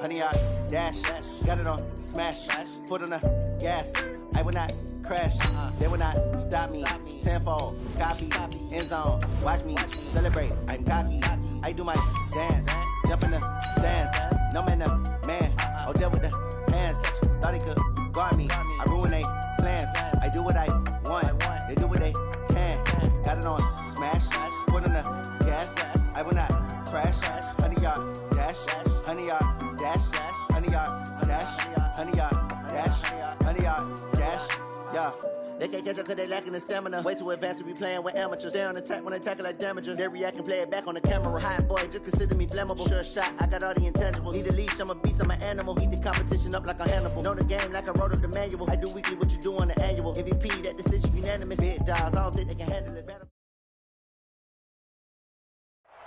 100-yard dash. Got it on smash. Foot on the gas. I will not crash. They will not stop me. Tenfold, copy, end zone. Watch me celebrate. I'm cocky. I do my dance. Jump in the stands. No man, the man. Oh, deal with the hands. Thought he could guard me. I ruin they plans. I do what I want. They do what they can. Got it on smash. Foot on the gas. I will not crash. 100-yard dash. 100-yard dash. 100-yard dash. 100-yard dash. 100-yard dash. Yeah. They can't catch up cause they lacking the stamina. Way too advanced to be playing with amateurs. Stay on attack when they tackle like damager. They react and play it back on the camera. Hot boy, just consider me flammable. Sure shot, I got all the intangibles. Need a leash, I'm a beast, I'm an animal. Heat the competition up like a Hannibal. Know the game like I wrote up the manual. I do weekly what you do on the annual. MVP, that decision unanimous. Big dogs, I don't think they can handle it.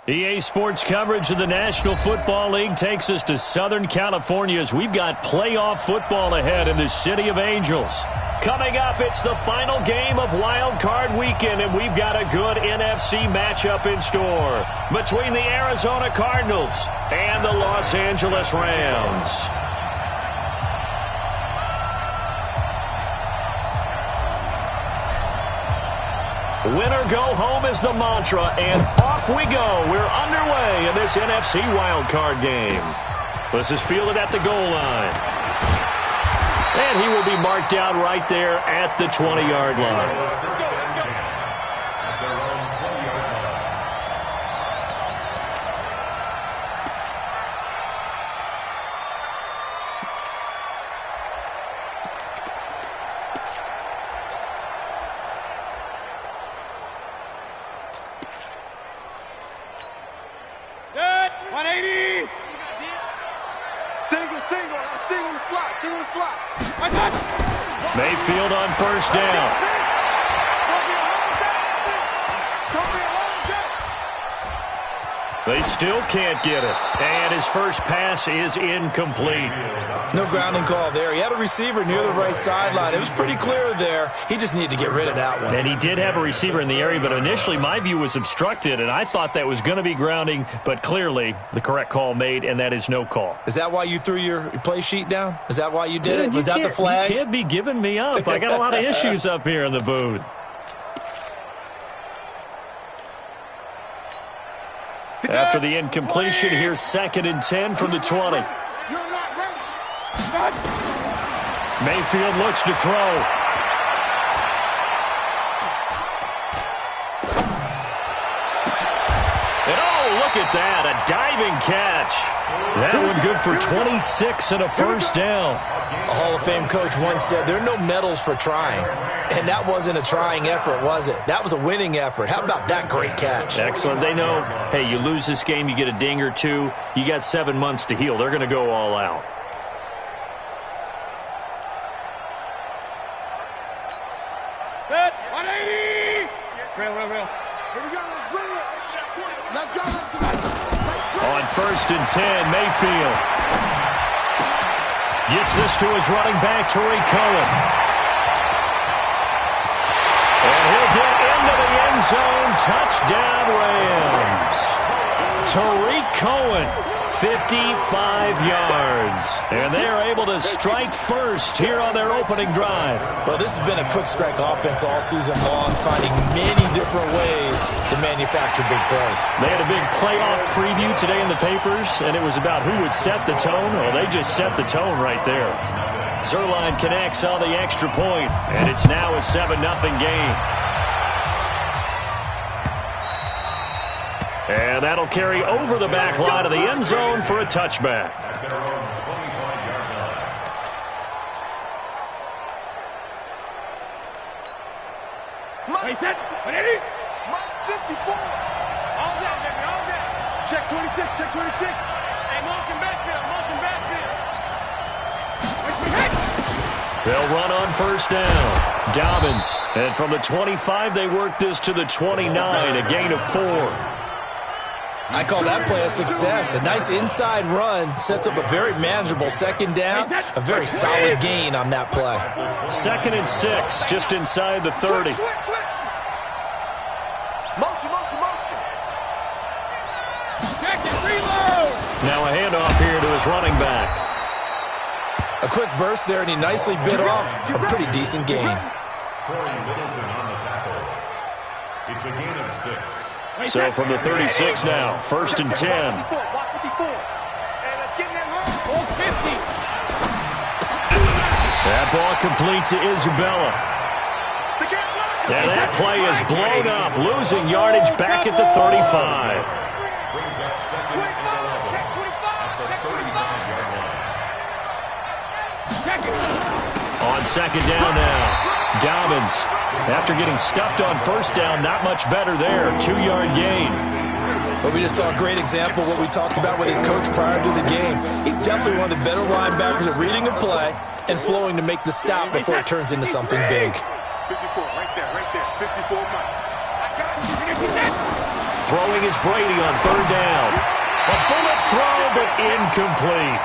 EA Sports coverage of the National Football League takes us to Southern California as we've got playoff football ahead in the City of Angels. Coming up, it's the final game of Wild Card Weekend, and we've got a good NFC matchup in store between the Arizona Cardinals and the Los Angeles Rams. Winner go home is the mantra, and off we go. We're underway in this NFC wildcard game. This is fielded at the goal line. And he will be marked down right there at the 20-yard line. Mayfield on first down. They still can't get it. And his first pass is incomplete. No grounding call there. He had a receiver near the right sideline. It was pretty clear there. He just needed to get rid of that one. And he did have a receiver in the area, but initially my view was obstructed, and I thought that was going to be grounding, but clearly the correct call made, and that is no call. Is that why you threw your play sheet down? Is that why you did it? Was that the flag? You can't be giving me up. I got a lot of issues up here in the booth. After the incompletion, here's 2nd and 10 from the 20. Mayfield looks to throw. And oh, look at that, a diving catch. That one good for 26 and a first down. A Hall of Fame coach once said there are no medals for trying. And that wasn't a trying effort, was it? That was a winning effort. How about that great catch? Excellent. They know, hey, you lose this game, you get a ding or two, you got 7 months to heal. They're going to go all out. That's 180! Real. Here we go, let's bring it. Let's go. On 1st and 10, Mayfield gets this to his running back, Tariq Cohen. And he'll get into the end zone. Touchdown, Rams. Tariq Cohen, 55 yards. And they are able to strike first here on their opening drive. Well, this has been a quick strike offense all season long, finding many different ways to manufacture big plays. They had a big playoff preview today in the papers, and it was about who would set the tone. Well, they just set the tone right there. Zerline connects on the extra point, and it's now a 7-0 game. And that'll carry over the back line of the end zone for a touchback. Mike 180. Mike 54. All that, baby, all that. Check 26. Hey, motion backfield. They'll run on first down. Dobbins. And from the 25, they work this to the 29, a gain of 4. I call that play a success. A nice inside run sets up a very manageable second down. A very solid gain on that play. 2nd and 6, just inside the 30. Switch. Motion. Check it, reload. Now a handoff here to his running back. A quick burst there, and he nicely bit off a pretty decent gain. It's a gain of 6. So from the 36 now, 1st and 10. That ball complete to Isabella. And that play is blown up, losing yardage back at the 35. Brings up 2nd and 11 at the 35-yard line. On 2nd down now, Dobbins, after getting stuffed on 1st down, not much better there, 2-yard gain. But we just saw a great example of what we talked about with his coach prior to the game. He's definitely one of the better linebackers at reading a play and flowing to make the stop before it turns into something big. 54, right there, 54 Mike. Throwing is Brady on 3rd down. A bullet throw, but incomplete.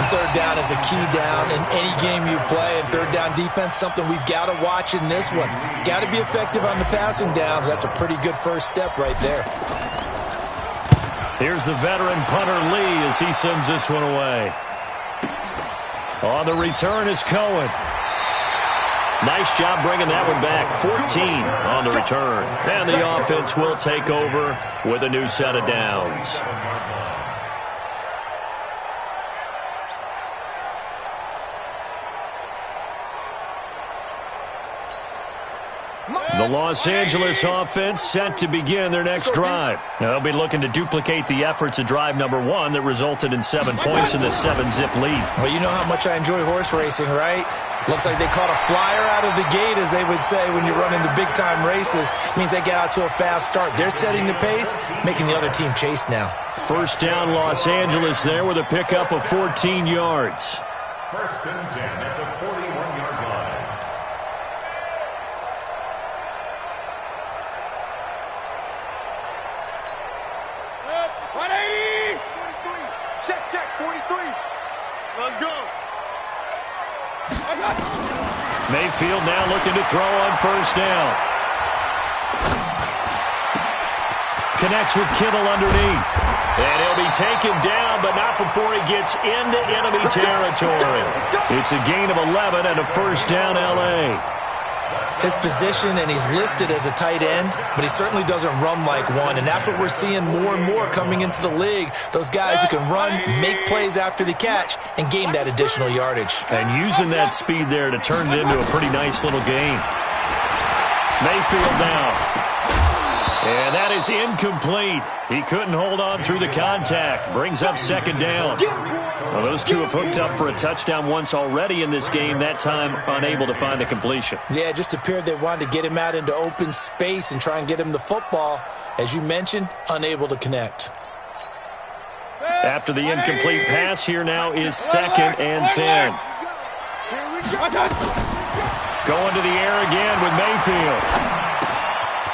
And 3rd down is a key down in any game you play. And 3rd down defense, something we've got to watch in this one. Got to be effective on the passing downs. That's a pretty good first step right there. Here's the veteran punter Lee as he sends this one away. On the return is Cohen. Nice job bringing that one back. 14 on the return. And the offense will take over with a new set of downs. The Los Angeles offense set to begin their next drive. Now, they'll be looking to duplicate the efforts of drive number 1 that resulted in 7 points in this 7-zip lead. Well, you know how much I enjoy horse racing, right? Looks like they caught a flyer out of the gate, as they would say when you're running the big-time races. Means they get out to a fast start. They're setting the pace, making the other team chase now. 1st down, Los Angeles there with a pickup of 14 yards. 1st and 10 at the 41-yard line. Check, 43. Let's go. Mayfield now looking to throw on 1st down. Connects with Kittle underneath. And he'll be taken down, but not before he gets into enemy territory. It's a gain of 11 and a 1st down L.A. His position, and he's listed as a tight end, but he certainly doesn't run like one, and that's what we're seeing more and more coming into the league. Those guys who can run, make plays after the catch, and gain that additional yardage. And using that speed there to turn it into a pretty nice little gain. Mayfield now. And that is incomplete. He couldn't hold on through the contact. Brings up 2nd down. Well, those two have hooked up for a touchdown once already in this game, that time unable to find the completion. Yeah, it just appeared they wanted to get him out into open space and try and get him the football. As you mentioned, unable to connect. After the incomplete pass, here now is 2nd and 10. Going to the air again with Mayfield.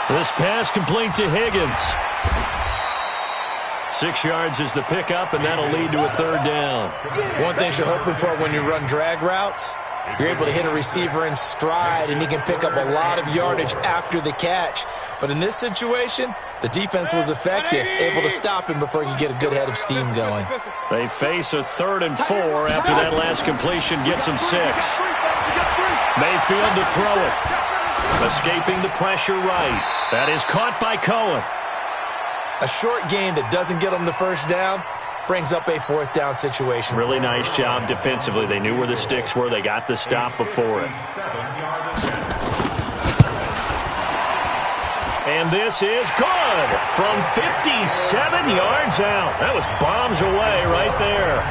This pass complete to Higgins. 6 yards is the pickup, and that'll lead to a 3rd down. One thing you're hoping for when you run drag routes, you're able to hit a receiver in stride, and he can pick up a lot of yardage after the catch. But in this situation, the defense was effective, able to stop him before he could get a good head of steam going. They face a 3rd and 4 after that last completion gets him 6. Mayfield to throw it. Escaping the pressure right. That is caught by Cohen. A short gain that doesn't get them the 1st down brings up a 4th down situation. Really nice job defensively. They knew where the sticks were. They got the stop before it. And this is good from 57 yards out. That was bombs away right there.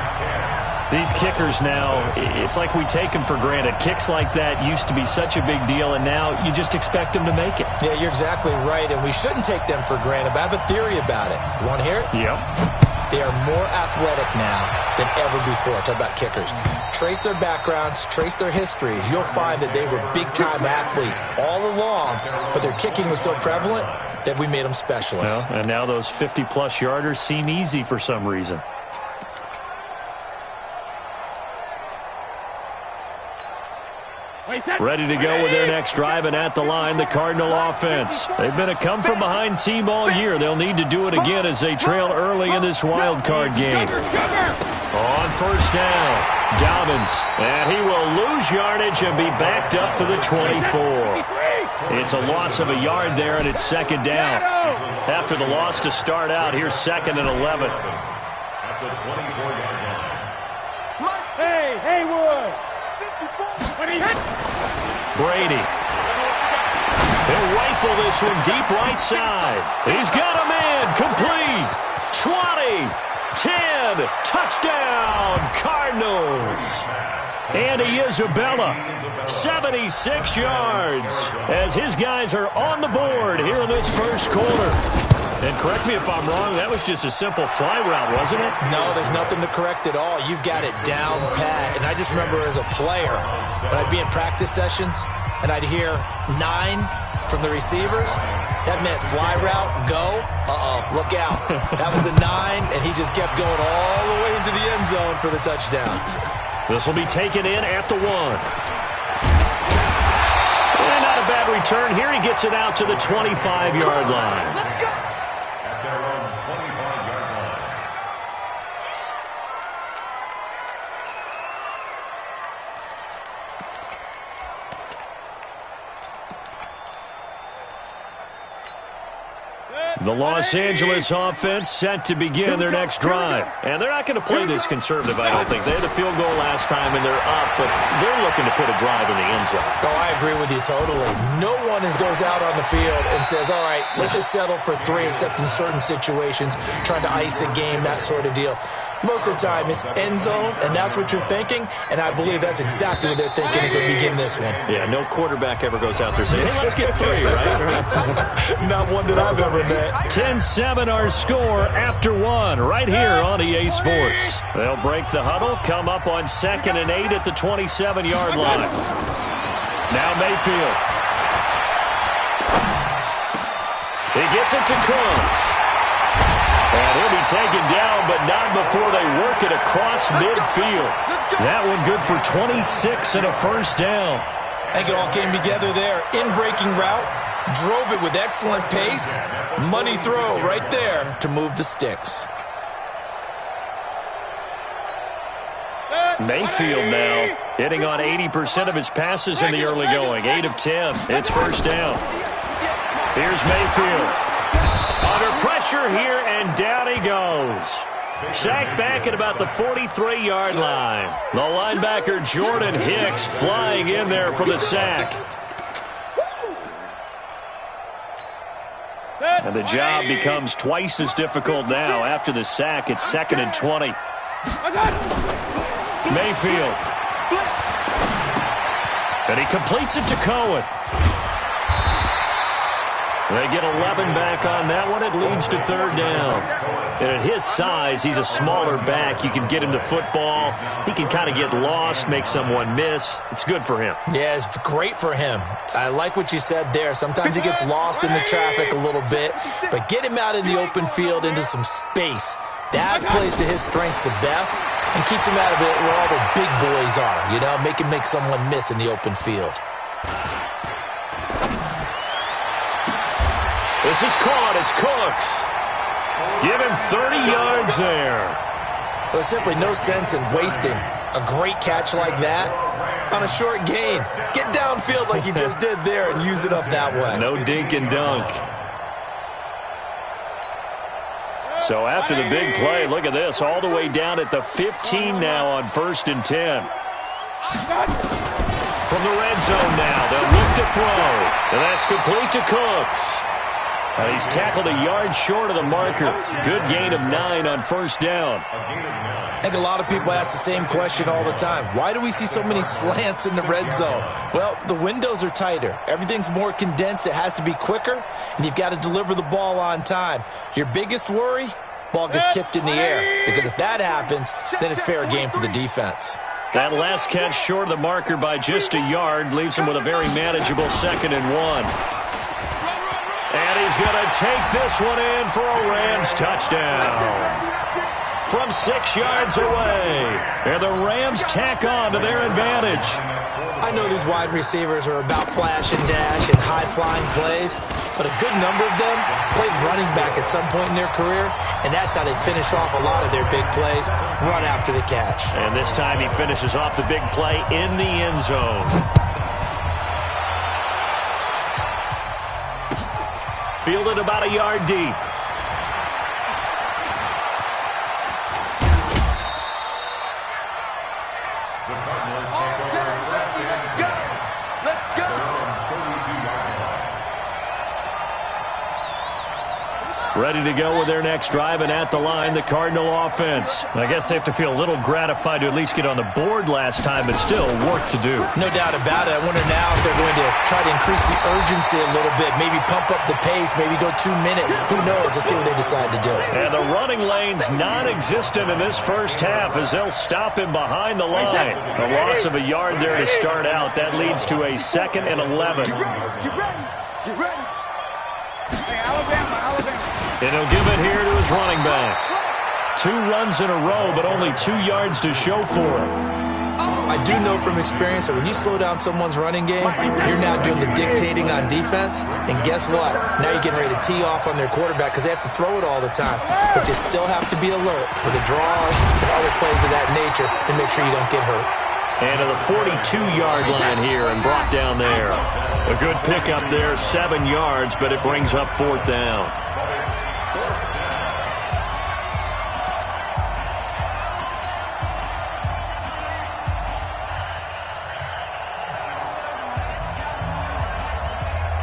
These kickers now, it's like we take them for granted. Kicks like that used to be such a big deal, and now you just expect them to make it. Yeah, you're exactly right, and we shouldn't take them for granted, but I have a theory about it. You want to hear it? Yep. They are more athletic now than ever before. Talk about kickers. Trace their backgrounds, trace their histories. You'll find that they were big-time athletes all along, but their kicking was so prevalent that we made them specialists. Well, and now those 50-plus yarders seem easy for some reason. Ready to go with their next drive, and at the line, the Cardinal offense. They've been a come-from-behind team all year. They'll need to do it again as they trail early in this wild card game. first down. Dobbins, and he will lose yardage and be backed up to the 24. It's a loss of a yard there, and it's second down. After the loss to start out, here's 2nd and 11. At the 24-yard line. Hey, Haywood. Brady. He'll rifle this one deep right side. He's got him in. Complete. 20. 10. Touchdown, Cardinals. Andy Isabella, 76 yards, as his guys are on the board here in this first quarter. And correct me if I'm wrong, that was just a simple fly route, wasn't it? No, there's nothing to correct at all. You've got it down pat. And I just remember as a player, when I'd be in practice sessions, and I'd hear 9 from the receivers, that meant fly route, go, look out. That was the 9, and he just kept going all the way into the end zone for the touchdown. This will be taken in at the 1. And not a bad return here. He gets it out to the 25-yard line. At their own 25-yard line. The Los Angeles offense set to begin their next drive. And they're not going to play this conservative, I don't think. They had a field goal last time, and they're up, but they're looking to put a drive in the end zone. Oh, I agree with you totally. No one goes out on the field and says, all right, let's just settle for 3, except in certain situations, trying to ice a game, that sort of deal. Most of the time, it's end zone, and that's what you're thinking, and I believe that's exactly what they're thinking as they begin this one. Yeah, no quarterback ever goes out there saying, hey, let's get 3, right? Not one that I've ever met. 10-7 our score after 1 right here on EA Sports. They'll break the huddle, come up on 2nd and 8 at the 27-yard line. Now Mayfield. He gets it to Cooks. And he'll be taken down, but not before they work it across midfield. That one good for 26 and a first down. I think it all came together there. In-breaking route, drove it with excellent pace. Money throw right there to move the sticks. Mayfield now hitting on 80% of his passes in the early going. 8 of 10. It's first down. Here's Mayfield. Under pressure here, and down he goes. Sacked back at about the 43-yard line. The linebacker Jordan Hicks flying in there for the sack. And the job becomes twice as difficult now. After the sack, it's 2nd and 20. Mayfield. And he completes it to Cohen. They get 11 back on that one. It leads to 3rd down. And at his size, he's a smaller back. You can get him to football. He can kind of get lost, make someone miss. It's good for him. Yeah, it's great for him. I like what you said there. Sometimes he gets lost in the traffic a little bit, but get him out in the open field into some space. That plays to his strengths the best and keeps him out of it where all the big boys are, you know, make him make someone miss in the open field. This is caught. It's Cooks. Give him 30 yards there. There's simply no sense in wasting a great catch like that on a short gain. Get downfield like you just did there and use it up that way. No dink and dunk. So after the big play, look at this. All the way down at the 15 now on 1st and 10. From the red zone now, they'll look to throw. And that's complete to Cooks. He's tackled a yard short of the marker. Good gain of 9 on 1st down. I think a lot of people ask the same question all the time. Why do we see so many slants in the red zone? Well, the windows are tighter. Everything's more condensed. It has to be quicker, and you've got to deliver the ball on time. Your biggest worry? Ball gets tipped in the air. Because if that happens, then it's fair game for the defense. That last catch short of the marker by just a yard leaves him with a very manageable 2nd and 1. And he's going to take this one in for a Rams touchdown. from 6 yards away. And the Rams tack on to their advantage. I know these wide receivers are about flash and dash and high-flying plays, but a good number of them played running back at some point in their career, and that's how they finish off a lot of their big plays, run after the catch. And this time he finishes off the big play in the end zone. Fielded about a yard deep. Ready to go with their next drive, and at the line, the Cardinal offense. I guess they have to feel a little gratified to at least get on the board last time, but still work to do. No doubt about it. I wonder now if they're going to try to increase the urgency a little bit, maybe pump up the pace, maybe go 2 minutes. Who knows? Let's see what they decide to do. And the running lane's non-existent in this first half as they'll stop him behind the line. A loss of a yard there to start out. That leads to a 2nd and 11. Get ready. Get ready. Hey, Alabama. And he'll give it here to his running back. 2 runs in a row, but only 2 yards to show for it. I do know from experience that when you slow down someone's running game, you're now doing the dictating on defense. And guess what? Now you're getting ready to tee off on their quarterback because they have to throw it all the time. But you still have to be alert for the draws and other plays of that nature and make sure you don't get hurt. And to the 42-yard line here and brought down there. A good pickup there, 7 yards, but it brings up 4th down.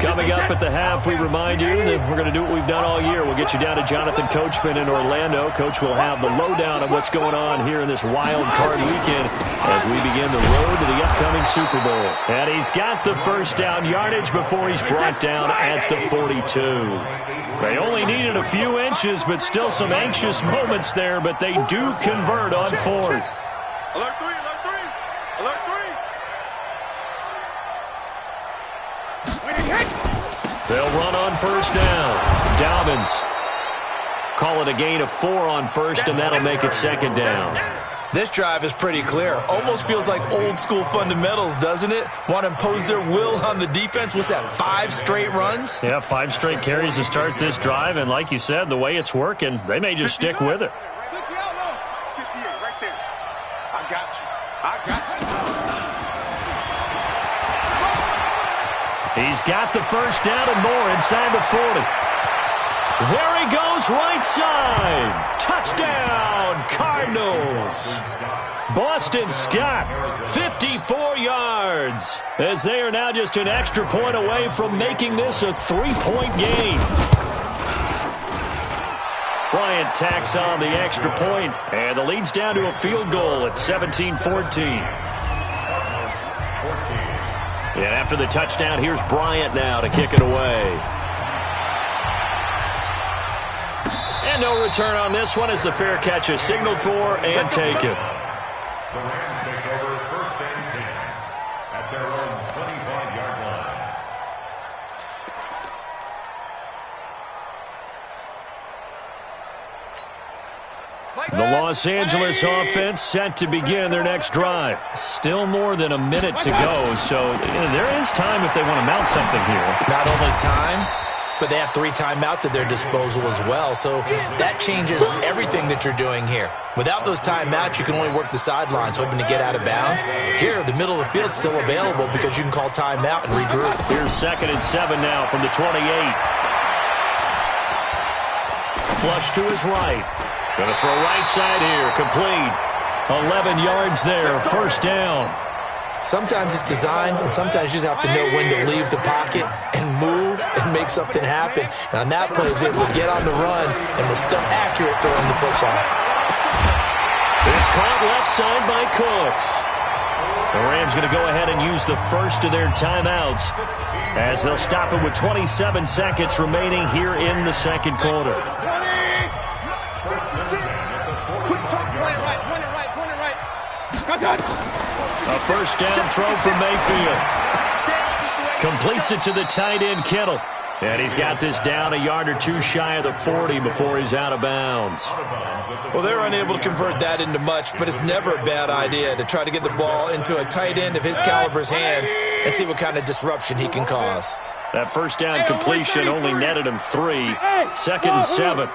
Coming up at the half, we remind you that we're going to do what we've done all year. We'll get you down to Jonathan Coachman in Orlando. Coach will have the lowdown on what's going on here in this wild card weekend as we begin the road to the upcoming Super Bowl. And he's got the first down yardage before he's brought down at the 42. They only needed a few inches, but still some anxious moments there, but they do convert on 4th. Alert 3, alert 3, alert 3. They'll run on first down. Dobbins. Call it a gain of 4 on first, and that'll make it 2nd down. This drive is pretty clear. Almost feels like old school fundamentals, doesn't it? Want to impose their will on the defense. What's that, 5 straight runs? Yeah, 5 straight carries to start this drive, and like you said, the way it's working, they may just stick with it. 60 out, no. 58, right there. I got you. He's got the first down and more inside the 40. There he goes, right side. Touchdown, Cardinals. Boston Scott, 54 yards, as they are now just an extra point away from making this a 3-point game. Bryant tacks on the extra point, and the lead's down to a field goal at 17-14. And after the touchdown, here's Bryant now to kick it away. And no return on this one as the fair catch is signaled for and taken. The Rams take over 1st and 10 at their own 25-yard line. The Los Angeles offense set to begin their next drive. Still more than a minute to go, so there is time if they want to mount something here. Not only time, but they have 3 timeouts at their disposal as well, so that changes everything that you're doing here. Without those timeouts, you can only work the sidelines, hoping to get out of bounds. Here, the middle of the field's still available because you can call timeout and regroup. Here's 2nd and 7 now from the 28. Flush to his right. Going to throw right side here, complete. 11 yards there, first down. Sometimes it's designed, and sometimes you just have to know when to leave the pocket and move and make something happen. And on that play, he was able to get on the run and was still accurate throwing the football. It's caught left side by Cooks. The Rams going to go ahead and use the first of their timeouts as they'll stop it with 27 seconds remaining here in the second quarter. A first down throw from Mayfield. Completes it to the tight end, Kittle. And he's got this down a yard or two shy of the 40 before he's out of bounds. Well, they're unable to convert that into much, but it's never a bad idea to try to get the ball into a tight end of his caliber's hands and see what kind of disruption he can cause. That first down completion only netted him 3. 2nd and 7.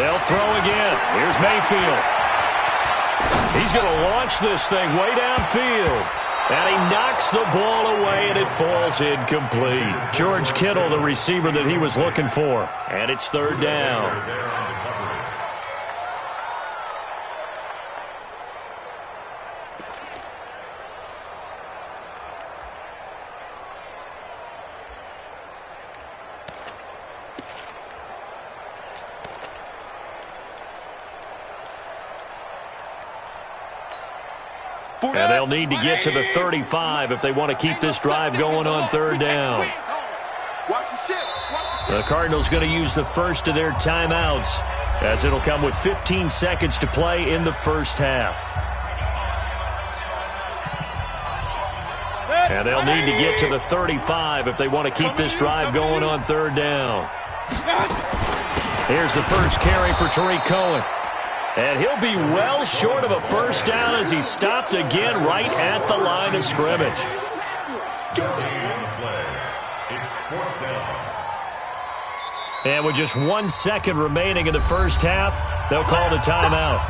They'll throw again. Here's Mayfield. He's going to launch this thing way downfield. And he knocks the ball away, and it falls incomplete. George Kittle, the receiver that he was looking for. And it's 3rd down. And they'll need to get to the 35 if they want to keep this drive going on 3rd down. The Cardinals going to use the first of their timeouts, as it'll come with 15 seconds to play in the first half. And they'll need to get to the 35 if they want to keep this drive going on 3rd down. Here's the first carry for Tariq Cohen. And he'll be well short of a first down as he's stopped again right at the line of scrimmage. And with just 1 second remaining in the first half, they'll call the timeout.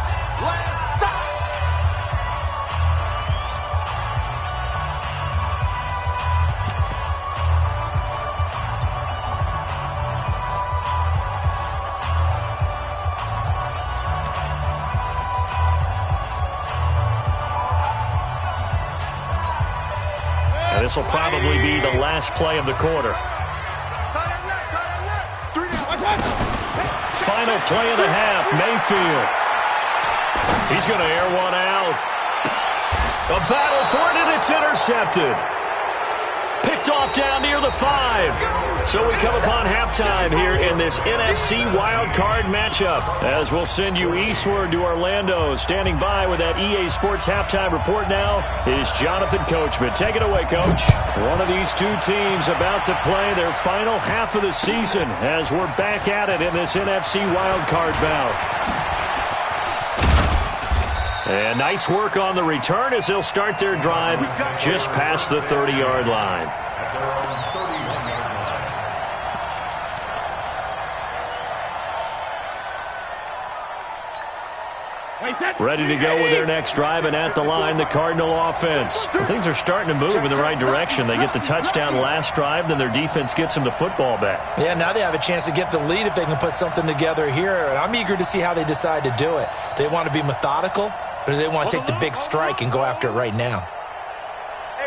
This will probably be the last play of the quarter. Final play of the half, Mayfield. He's going to air one out. A battle for it, and it's intercepted. Picked off down near the 5. So we come upon halftime here in this NFC wildcard matchup, as we'll send you eastward to Orlando. Standing by with that EA Sports halftime report now is Jonathan Coachman. Take it away, Coach. One of these two teams about to play their final half of the season as we're back at it in this NFC wildcard bout. And nice work on the return as they'll start their drive just past the 30-yard line. Ready to go with their next drive, and at the line, the Cardinal offense. Things are starting to move in the right direction. They get the touchdown last drive, then their defense gets them the football back. Yeah, now they have a chance to get the lead if they can put something together here, and I'm eager to see how they decide to do it. Do they want to be methodical, or do they want to take the big strike and go after it right now?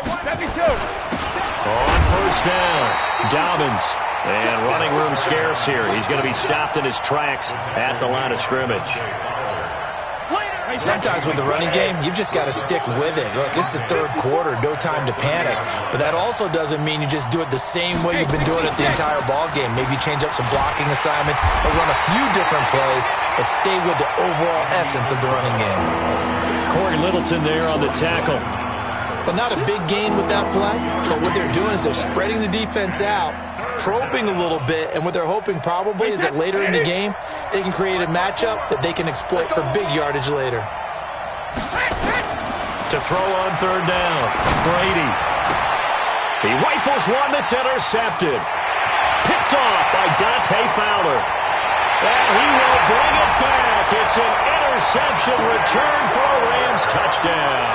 On first down, Dobbins. And running room scarce here. He's going to be stopped in his tracks at the line of scrimmage. Sometimes with the running game, you've just got to stick with it. Look, it's the 3rd quarter, no time to panic. But that also doesn't mean you just do it the same way you've been doing it the entire ball game. Maybe change up some blocking assignments or run a few different plays, but stay with the overall essence of the running game. Corey Littleton there on the tackle. Well, not a big gain with that play, but what they're doing is they're spreading the defense out, probing a little bit, and what they're hoping probably is that later in the game, they can create a matchup that they can exploit for big yardage later. To throw on 3rd down, Brady. He rifles one that's intercepted. Picked off by Dante Fowler. And he will bring it back. It's an interception return for a Rams touchdown.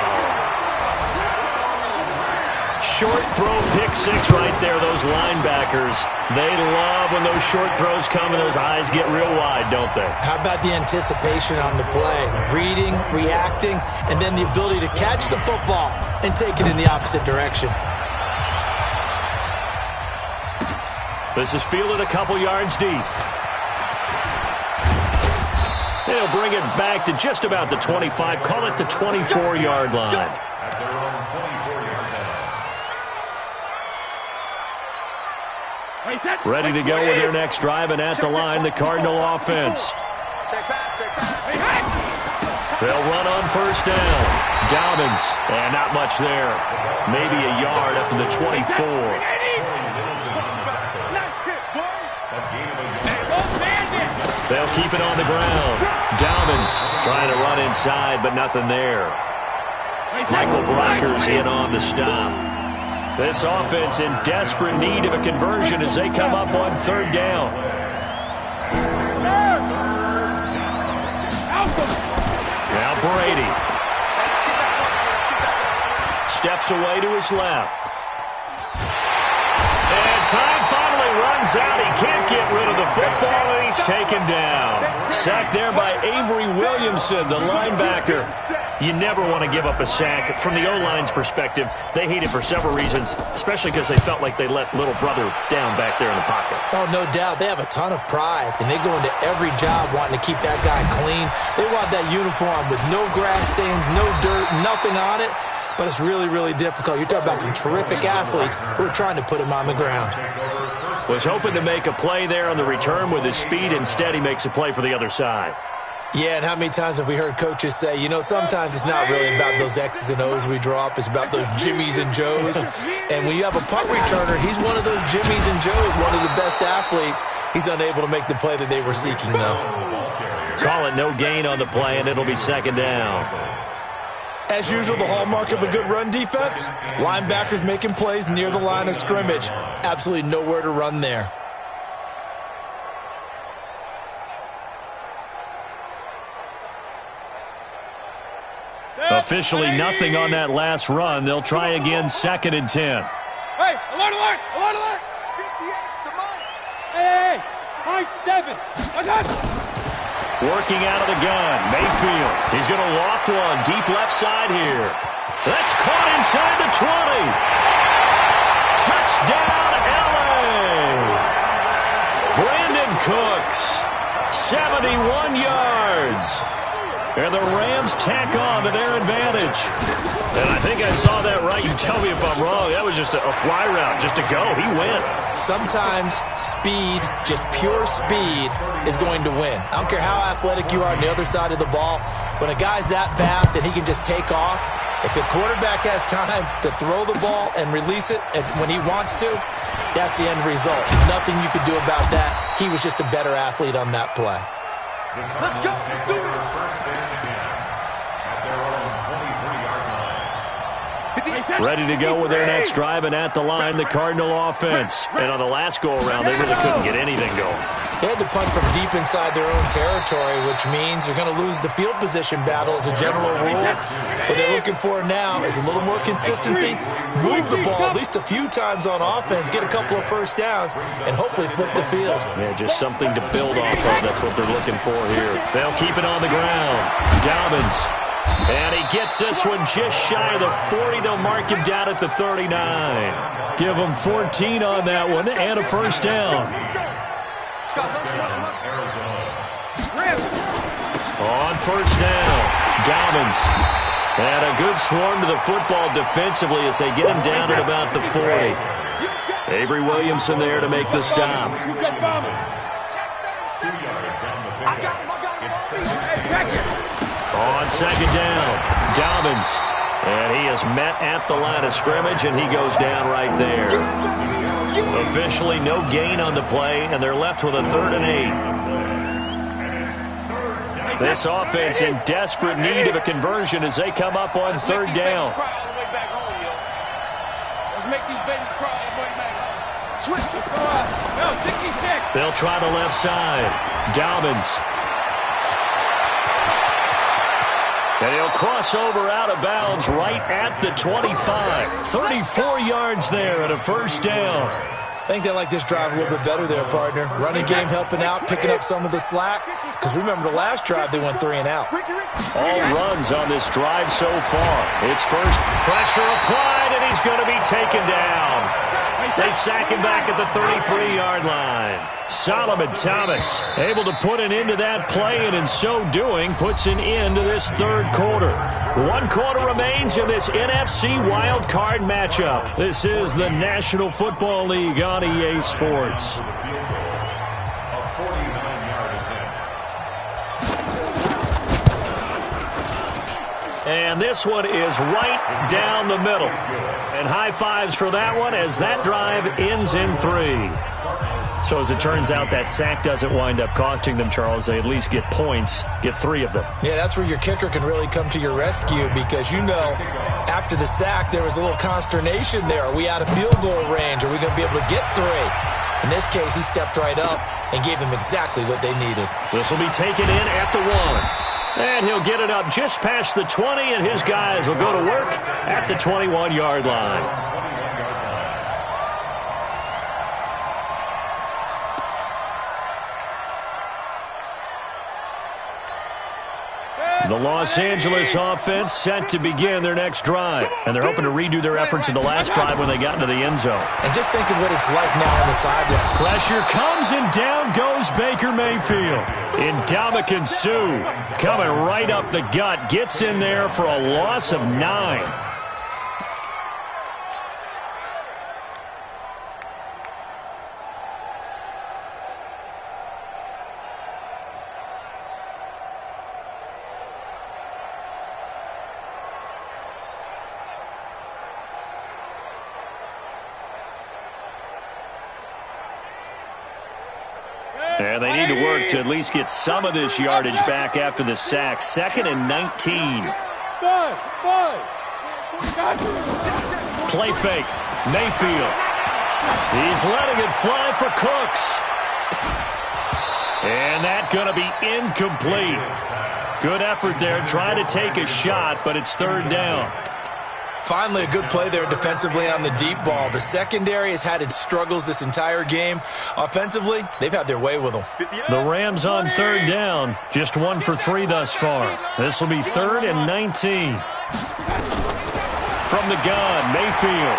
Short throw, pick 6 right there, those linebackers. They love when those short throws come and those eyes get real wide, don't they? How about the anticipation on the play? Reading, reacting, and then the ability to catch the football and take it in the opposite direction. This is fielded a couple yards deep. They'll bring it back to just about the 25, call it the 24-yard line. Ready to go with their next drive, and at the line, the Cardinal offense. They'll run on first down. Dobbins, and not much there. Maybe a yard up to the 24. They'll keep it on the ground. Dalvin's trying to run inside, but nothing there. Michael Brocker's in on the stop. This offense in desperate need of a conversion as they come up on third down. Now Brady steps away to his left. And time finally runs out. He can't get rid of the football, and he's taken down. Sacked there by Avery Williamson, the linebacker. You never want to give up a sack. From the O-line's perspective, they hate it for several reasons, especially because they felt like they let little brother down back there in the pocket. Oh, no doubt. They have a ton of pride, and they go into every job wanting to keep that guy clean. They want that uniform with no grass stains, no dirt, nothing on it. But it's really, really difficult. You're talking about some terrific athletes who are trying to put him on the ground. Was hoping to make a play there on the return with his speed. Instead, he makes a play for the other side. Yeah, and how many times have we heard coaches say, you know, sometimes it's not really about those X's and O's we draw up. It's about those Jimmies and Joes. And when you have a punt returner, he's one of those Jimmies and Joes, one of the best athletes. He's unable to make the play that they were seeking, though. Call it no gain on the play, and it'll be second down. As usual, the hallmark of a good run defense, linebackers making plays near the line of scrimmage. Absolutely nowhere to run there. Officially nothing on that last run. They'll try again, 2nd and 10. Hey, alert, alert, alert, alert. 58's the money. Hey, high 7. Working out of the gun, Mayfield. He's going to loft one deep left side here. That's caught inside the 20. Touchdown, L.A. Brandon Cooks, 71 yards. And the Rams tack on to their advantage. And I think I saw that right. You tell me if I'm wrong. That was just a fly route, just to go. He went. Sometimes speed, just pure speed, is going to win. I don't care how athletic you are on the other side of the ball. When a guy's that fast and he can just take off, if the quarterback has time to throw the ball and release it when he wants to, that's the end result. Nothing you could do about that. He was just a better athlete on that play. Let's go. Let's do it. Ready to go with their next drive, and at the line, the Cardinal offense. And on the last go-around, they really couldn't get anything going. They had to punt from deep inside their own territory, which means they're going to lose the field position battle as a general rule. What they're looking for now is a little more consistency, move the ball at least a few times on offense, get a couple of first downs, and hopefully flip the field. Yeah, just something to build off of. That's what they're looking for here. They'll keep it on the ground. Dalvin's. And he gets this one just shy of the 40. They'll mark him down at the 39. Give him 14 on that one and a first down. On first down, Dalvin's. And a good swarm to the football defensively as they get him down at about the 40. Avery Williamson there to make the stop. On second down, Dalvin's. And he is met at the line of scrimmage, and he goes down right there. Officially no gain on the play, and they're left with a 3rd and 8. This offense in desperate need of a conversion as they come up on 3rd down. Let's make these babies cry on the way back home. Switch. They'll try the left side. Dalvin's. And he'll cross over out of bounds right at the 25. 34 yards there and a first down. I think they like this drive a little bit better there, partner. Running game helping out, picking up some of the slack. Because remember the last drive, they went 3 and out. All runs on this drive so far. It's first pressure applied, and he's going to be taken down. They sack him back at the 33-yard line. Solomon Thomas able to put an end to that play, and in so doing puts an end to this 3rd quarter. 1 quarter remains in this NFC Wild Card matchup. This is the National Football League on EA Sports. And this one is right down the middle. And high fives for that one as that drive ends in 3. So as it turns out, that sack doesn't wind up costing them, Charles. They at least get points, get 3 of them. Yeah, that's where your kicker can really come to your rescue because, after the sack, there was a little consternation there. Are we out of field goal range? Are we going to be able to get 3? In this case, he stepped right up and gave them exactly what they needed. This will be taken in at the 1. And he'll get it up just past the 20, and his guys will go to work at the 21-yard line. The Los Angeles offense set to begin their next drive. And they're hoping to redo their efforts in the last drive when they got into the end zone. And just think of what it's like now on the sideline. Pressure comes and down goes Baker Mayfield. Ndamukong Suh coming right up the gut. Gets in there for a loss of 9. And they need to work to at least get some of this yardage back after the sack. 2nd and 19. Play fake. Mayfield. He's letting it fly for Cooks. And that's going to be incomplete. Good effort there, trying to take a shot, but it's 3rd down. Finally, a good play there defensively on the deep ball. The secondary has had its struggles this entire game. Offensively, they've had their way with them. The Rams on 3rd down, just 1 for 3 thus far. This will be 3rd and 19. From the gun, Mayfield.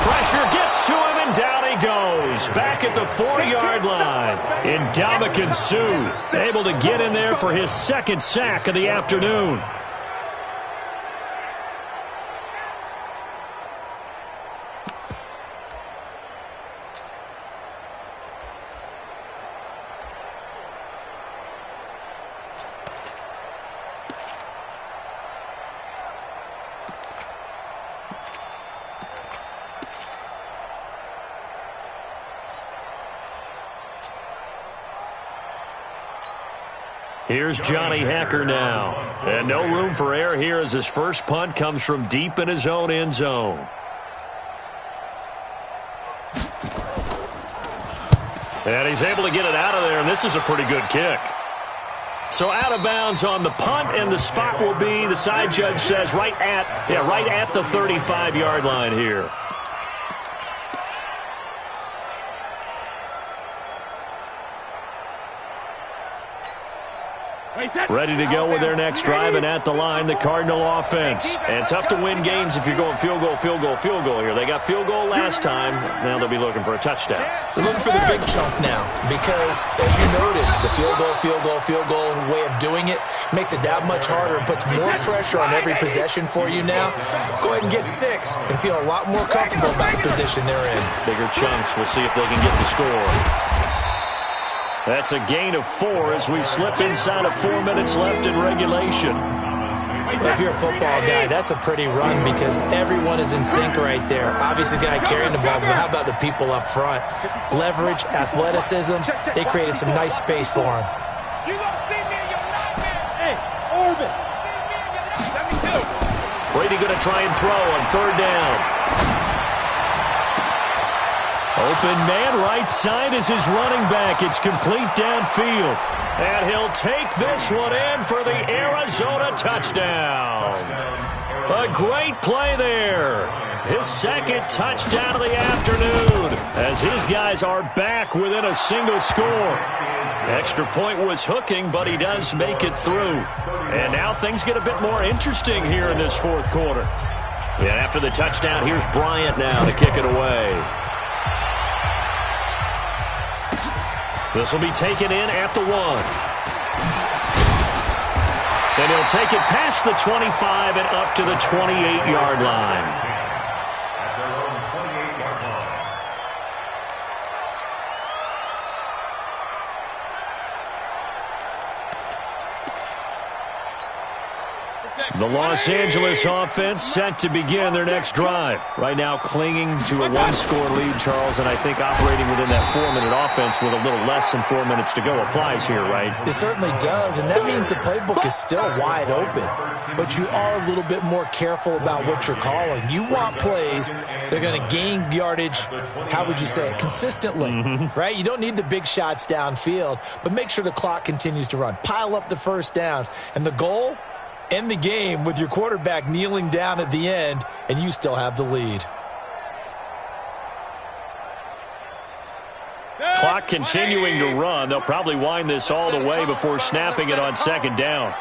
Pressure gets to him, and down he goes. Back at the 4-yard line. Ndamukong Suh able to get in there for his 2nd sack of the afternoon. Here's Johnny Hacker now. And no room for error here as his first punt comes from deep in his own end zone. And he's able to get it out of there, and this is a pretty good kick. So out of bounds on the punt, and the spot will be, the side judge says, right at the 35-yard line here. Ready to go with their next drive, and at the line, the Cardinal offense. And tough to win games if you're going field goal here. They got field goal last time. Now they'll be looking for a touchdown. They're looking for the big chunk now because, as you noted, the field goal way of doing it makes it that much harder and puts more pressure on every possession for you now. Go ahead and get 6 and feel a lot more comfortable about the position they're in. Bigger chunks. We'll see if they can get the score. That's a gain of 4 as we slip inside of 4 minutes left in regulation. Well, if you're a football guy, that's a pretty run because everyone is in sync right there. Obviously, the guy carrying the ball, but how about the people up front? Leverage, athleticism, they created some nice space for him. Brady going to try and throw on 3rd down. Open man right side is his running back. It's complete downfield. And he'll take this one in for the Arizona touchdown. A great play there. His 2nd touchdown of the afternoon as his guys are back within a single score. Extra point was hooking, but he does make it through. And now things get a bit more interesting here in this 4th quarter. And after the touchdown, here's Bryant now to kick it away. This will be taken in at the 1. And he'll take it past the 25 and up to the 28-yard line. The Los Angeles offense set to begin their next drive. Right now clinging to a one-score lead, Charles, and I think operating within that 4-minute offense with a little less than 4 minutes to go applies here, right? It certainly does, and that means the playbook is still wide open. But you are a little bit more careful about what you're calling. You want plays that are going to gain yardage, how would you say it, consistently, right? You don't need the big shots downfield, but make sure the clock continues to run. Pile up the first downs, and the goal, end the game with your quarterback kneeling down at the end, and you still have the lead. Clock continuing to run. They'll probably wind this all the way before snapping it on second down.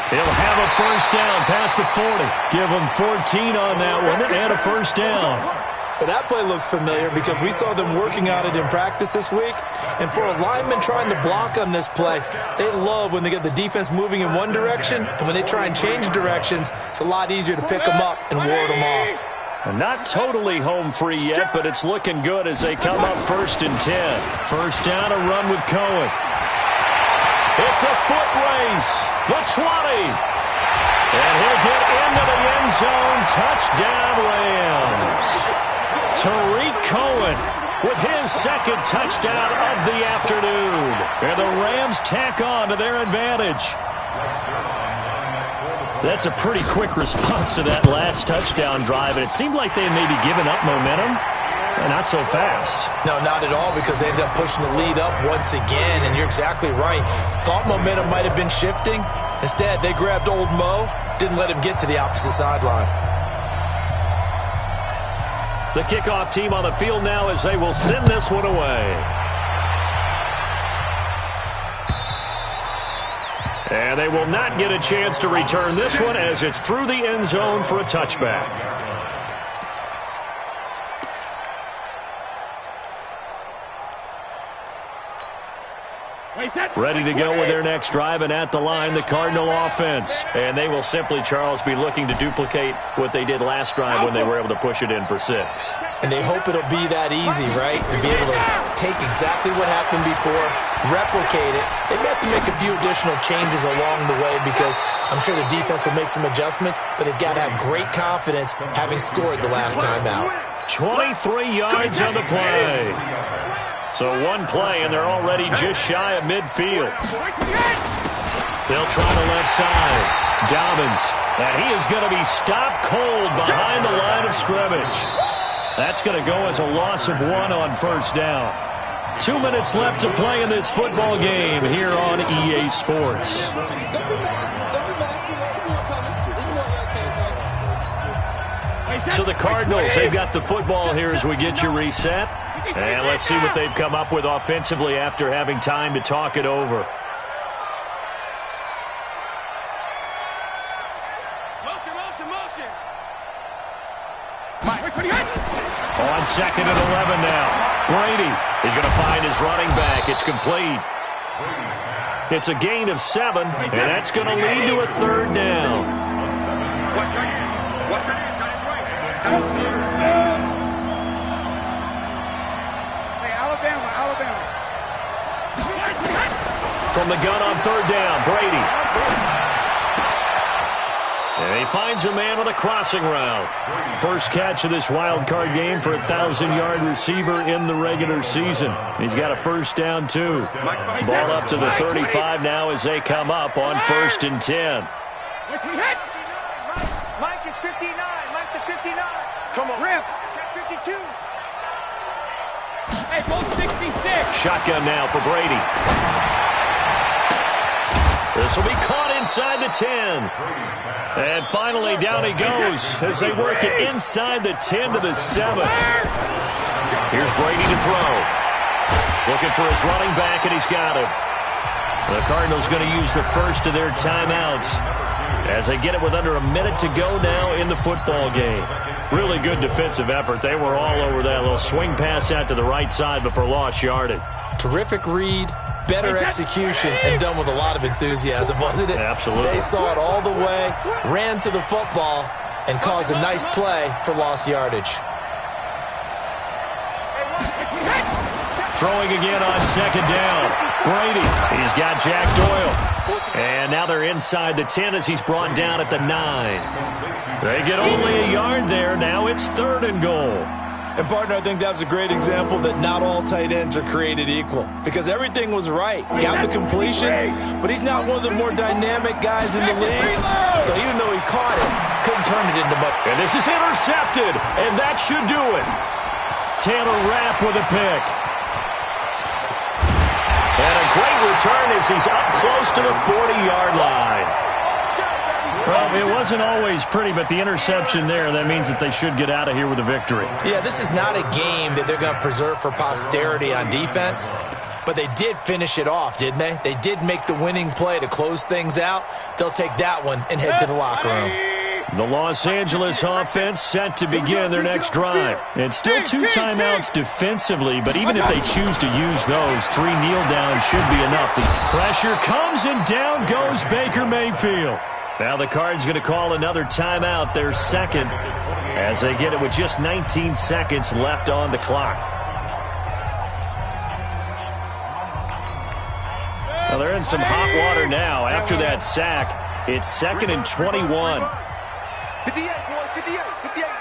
He'll have a first down past the 40. Give him 14 on that one and a first down. But that play looks familiar because we saw them working on it in practice this week. And for a lineman trying to block on this play, they love when they get the defense moving in one direction. And when they try and change directions, it's a lot easier to pick them up and ward them off. Not totally home free yet, but it's looking good as they come up 1st and 10. First down, a run with Cohen. It's a foot race. The 20. And he'll get into the end zone. Touchdown, Rams. Tariq Cohen with his second touchdown of the afternoon. And the Rams tack on to their advantage. That's a pretty quick response to that last touchdown drive, and it seemed like they had maybe given up momentum. Not so fast. No, not at all, because they ended up pushing the lead up once again, and you're exactly right. Thought momentum might have been shifting. Instead, they grabbed old Mo, didn't let him get to the opposite sideline. The kickoff team on the field now as they will send this one away. And they will not get a chance to return this one as it's through the end zone for a touchback. Ready to go with their next drive, and at the line, the Cardinal offense. And they will simply, Charles, be looking to duplicate what they did last drive when they were able to push it in for 6. And they hope it'll be that easy, right? To be able to take exactly what happened before, replicate it. They may have to make a few additional changes along the way because I'm sure the defense will make some adjustments, but they've got to have great confidence having scored the last time out. 23 yards on the play. So one play, and they're already just shy of midfield. They'll try the left side. Dobbins, and he is going to be stopped cold behind the line of scrimmage. That's going to go as a loss of 1 on first down. 2 minutes left to play in this football game here on EA Sports. So the Cardinals, they've got the football here as we get you reset. And let's see what they've come up with offensively after having time to talk it over. Motion. On 2nd and 11 now. Brady is going to find his running back. It's complete. It's a gain of 7, and that's going to lead to a 3rd down. Watch your hand. Alabama. From the gun on 3rd down, Brady. And he finds a man on a crossing route. First catch of this wild card game for a 1,000-yard receiver in the regular season. He's got a first down, too. Ball up to the 35 now as they come up on 1st and 10. Mike is 59. Mike the 59. Come on. Rip. 52. Hey, both 66. Shotgun now for Brady. This will be caught inside the 10. And finally, down he goes as they work it inside the 10 to the 7. Here's Brady to throw. Looking for his running back, and he's got him. The Cardinals going to use the first of their timeouts as they get it with under a minute to go now in the football game. Really good defensive effort. They were all over that little swing pass out to the right side before lost yardage. Terrific read, better execution, and done with a lot of enthusiasm, wasn't it? Absolutely. They saw it all the way, ran to the football, and caused a nice play for lost yardage. throwing again on second down. Brady, he's got Jack Doyle. And now they're inside the 10 as he's brought down at the 9. They get only a yard there. Now it's 3rd and goal. And, partner, I think that's a great example that not all tight ends are created equal. Because everything was right. Got the completion, but he's not one of the more dynamic guys in the league. So even though he caught it, couldn't turn it into much. And this is intercepted, and that should do it. Taylor Rapp with a pick. And a great return as he's up close to the 40-yard line. Well, it wasn't always pretty, but the interception there, that means that they should get out of here with a victory. Yeah, this is not a game that they're going to preserve for posterity on defense, but they did finish it off, didn't they? They did make the winning play to close things out. They'll take that one and head to the locker room. The Los Angeles offense set to begin their next drive. It's still 2 timeouts defensively, but even if they choose to use those, 3 kneel downs should be enough. Pressure comes, and down goes Baker Mayfield. Now the Cards going to call another timeout, their second, as they get it with just 19 seconds left on the clock. Well, they're in some hot water now. After that sack, it's 2nd and 21. 58, boy, 58,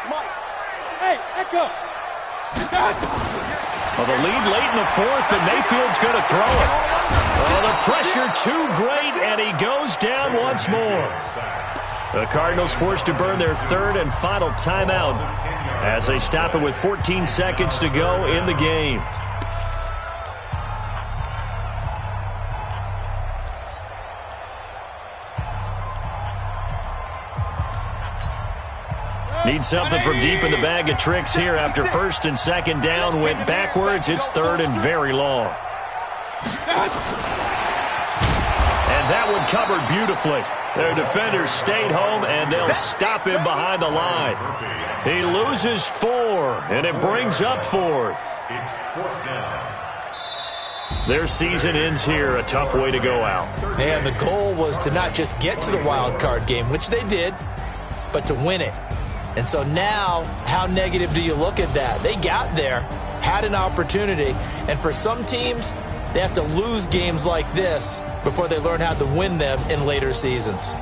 Mike. Hey, Echo. Well, the lead late in the 4th, but Mayfield's going to throw it. Well, the pressure too great, and he goes down once more. The Cardinals forced to burn their 3rd and final timeout as they stop it with 14 seconds to go in the game. Need something from deep in the bag of tricks here after 1st and 2nd down went backwards. It's 3rd and very long. And that one covered beautifully. Their defenders stayed home, and they'll stop him behind the line. He loses 4, and it brings up 4th. It's 4th down. Their season ends here, a tough way to go out. And the goal was to not just get to the wild card game, which they did, but to win it. And so now, how negative do you look at that? They got there, had an opportunity, and for some teams, they have to lose games like this before they learn how to win them in later seasons.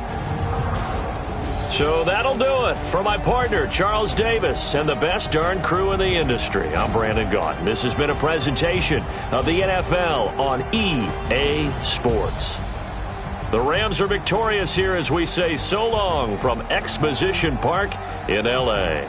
So that'll do it. For my partner, Charles Davis, and the best darn crew in the industry, I'm Brandon Gaudin. This has been a presentation of the NFL on EA Sports. The Rams are victorious here as we say so long from Exposition Park in L.A.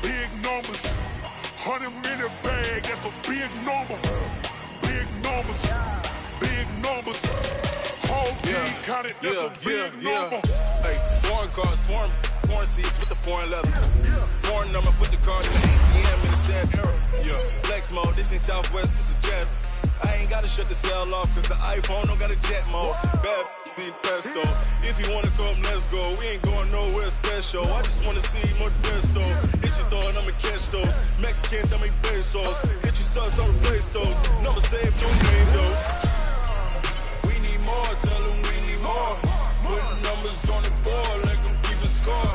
big numbers. 100 in the bag, that's a big number. Big numbers, big numbers. Whole team counted, that's a big number. Hey, foreign cars, foreign seats with the foreign leather. Foreign number, put the card in the ATM in the sad era. Yeah, flex mode, this ain't Southwest, this is jet. I ain't gotta shut the cell off, cause the iPhone don't got a jet mode. Bad be pesto. If you wanna come, let's go. We ain't going nowhere special. I just wanna see more pesto. Hit your throw and I'ma catch those. Mexican, dummy pesos. Hit your sauce, I'll replace those. Number save, no game though. We need more, tell them we need more. Putting numbers on the board, let them keep the score.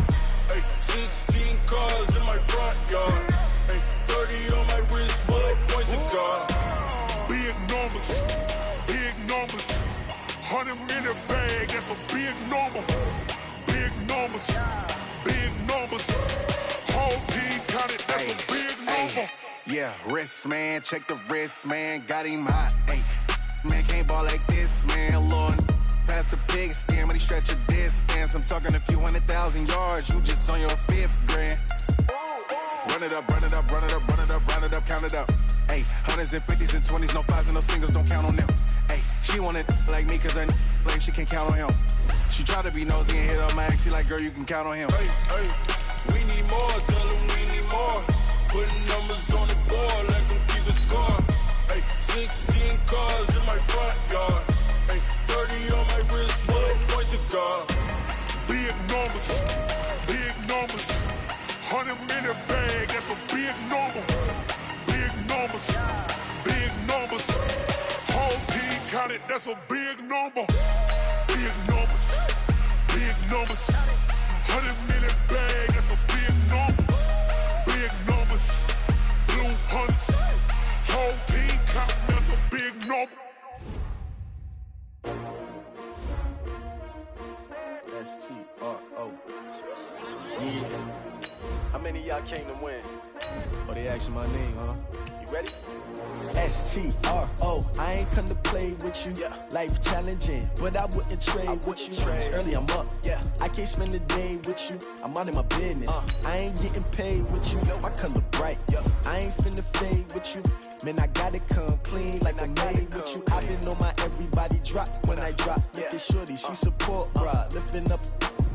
Hey, 16 cars in my front yard. Hey, 30 on my wrist, bullet points to God. Big numbers, big numbers. 100 in the bag, that's a big number. Big numbers, big numbers. Whole team counted, that's a big number. Yeah, wrist man, check the wrist man, got him hot. Ay, man can't ball like this, man. Lord, past the big skin, but he stretch a distance. I'm talking a few 100,000 yards, you just on your 5th grand. Run it up, run it up, run it up, run it up, run it up, count it up. Ay, 100s and 50s and 20s, no 5s and no singles, don't count on them. Ay, she want it like me, cause her like she can't count on him. She try to be nosy and hit up my ex, she like, girl, you can count on him. Hey, hey, we need more, tell them we need more. Putting numbers on the board, let them keep the score. Hey, 16 cars in my front yard. Hey, 30 on my wrist, bullet point to God. Big numbers, big numbers. 100 in the bag, that's a big number. Big numbers, big numbers. Whole team counted, that's a big number. Big numbers, big numbers. 100 in the bag, that's a big number. Big numbers, blue hunts. Whole team counting, that's a big number. S-T-R-O. Yeah. How many of y'all came to win? Oh, they asking my name, huh? You ready? S-T-R-O. I ain't come to play with you. Life challenging, but I wouldn't trade with you. It's early, I'm up. I can't spend the day with you. I'm out of my business. I ain't getting paid with you. My color bright. I ain't finna fade with you. Man, I gotta come clean like I made with you. I've been on my everybody drop when I drop. Look at shorty, she support, bro. Lifting up.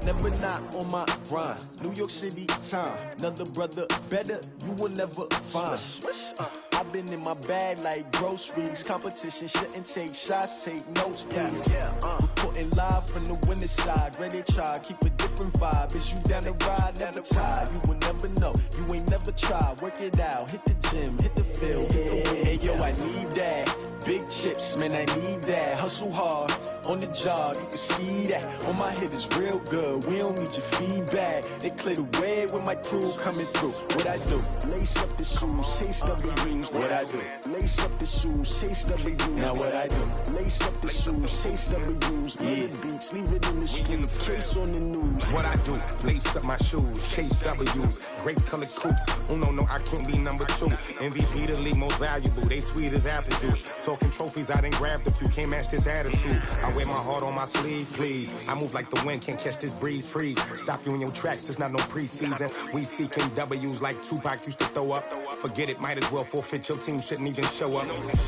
Never not on my grind. New York City time. Another brother better, you will never find. I've been in my bag like groceries. Competition shouldn't take shots, take notes, please. Reporting live from the winning side. Ready to try, keep a different vibe. Is you down the ride, never tired. You will never know, you ain't never tried. Work it out, hit the gym, hit the field, hit the win. Hey yo, I need that. Big chips, man, I need that. Hustle hard, on the job, you can see that. On my hit is real good, we don't need your feedback. They clear the way with my crew coming through. What I do? Lace up the shoes, chase W's. What I do? Lace up the shoes, chase W's. Now what I do? Lace up the shoes, chase W's. Yeah, beats, leave it in the street, case on the news. What I do? Lace up my shoes, chase W's. Great colored coops. Oh no, I can't be number 2. MVP the league most valuable. They sweet as apple juice. Talking trophies, I done grabbed a few. Can't match this attitude. I wear my heart on my sleeve, please. I move like the wind, can't catch this breeze. Freeze. Stop you in your tracks. There's not no preseason. We seeking W's like Tupac used to throw up. Forget it, might as well forfeit. Your team shouldn't even show up.